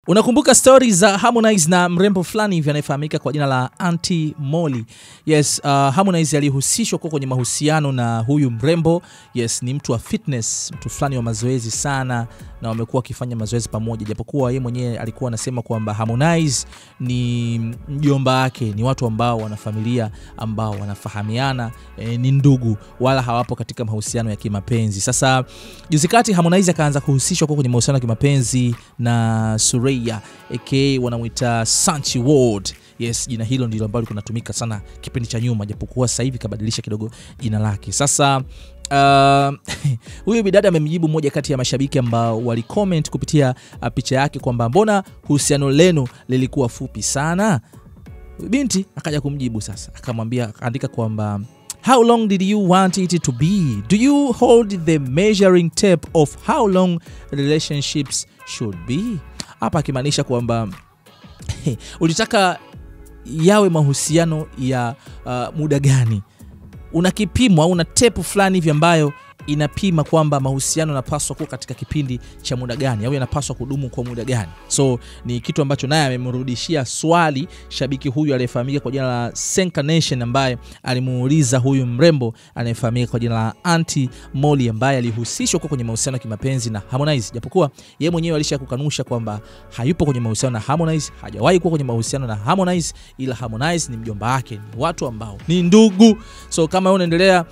Unakumbuka stories za Harmonize na mrembo fulani hivi anayefahamika kwa jina la Auntie Molly? Yes, Harmonize alihusishwa kwenye mahusiano na huyu mrembo. Yes, ni mtu wa fitness, mtu fulani wa mazoezi sana, na wamekuwa wakifanya mazoezi pamoja. Japokuwa yeye mwenyewe alikuwa anasema kwamba Harmonize ni mjomba wake, ni watu ambao wana familia, ambao wanafahamiana, ni ndugu, wala hawapo katika mahusiano ya kimapenzi. Sasa juzi kati Harmonize akaanza kuhusishwa kwenye mahusiano ya kimapenzi na Suraya, aka wanamuita Sanchi World. Yes, jina hilo ndilo ambalo linatumika sana kipindi cha nyuma, japokuwa sasa hivi kabadilisha kidogo jina lake. Sasa huyu bidada amemjibu mmoja kati ya mashabiki ambao walicomment kupitia picha yake kwamba mbona uhusiano lenu lilikuwa fupi sana. Binti akaja kumjibu sasa, akamwambia, akaandika kwamba how long did you want it to be? Do you hold the measuring tape of how long relationships should be? Hapa akimaanisha kwamba ulitaka yawe mahusiano ya muda gani? Una kipimo au una tape fulani hivi ambayo inapima kwamba mahusiano yanapaswa kuwa katika kipindi cha muda gani au yanapaswa kudumu kwa muda gani? So ni kitu ambacho naye amemrudishia swali shabiki huyu aliyefahamika kwa jina la Senka Nation, ambaye alimuuliza huyu mrembo anayefahamika kwa jina la Auntie Molly ambaye alihusishwa kwenye mahusiano ya kimapenzi na Harmonize, japokuwa yeye mwenyewe alishakukanusha kwamba hayupo kwenye mahusiano na Harmonize, hajawahi kuwa kwenye mahusiano na Harmonize, ila Harmonize ni mjomba wake, ni watu ambao ni ndugu. So kama unaendelea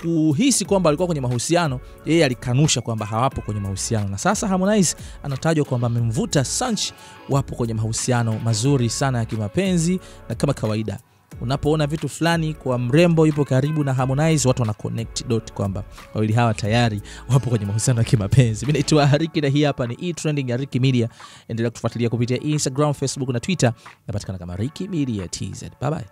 kuhisi kwamba alikuwa kwenye mahusiano, yeye alikanusha kwamba hawapo kwenye mahusiano. Na sasa Harmonize anatajwa kwamba amemvuta Sanchi, wapo kwenye mahusiano mazuri sana ya kimapenzi. Na kama kawaida, unapoona vitu fulani kwa mrembo yupo karibu na Harmonize, watu wana connect dot kwamba wawili hawa tayari wapo kwenye mahusiano ya kimapenzi. Mimi naitwa Hariki na hii hapa ni Trending ya Ricky Media. Endelea kutufuatilia kupitia Instagram, Facebook na Twitter. Napatikana kama Ricky Media TZ. Bye bye.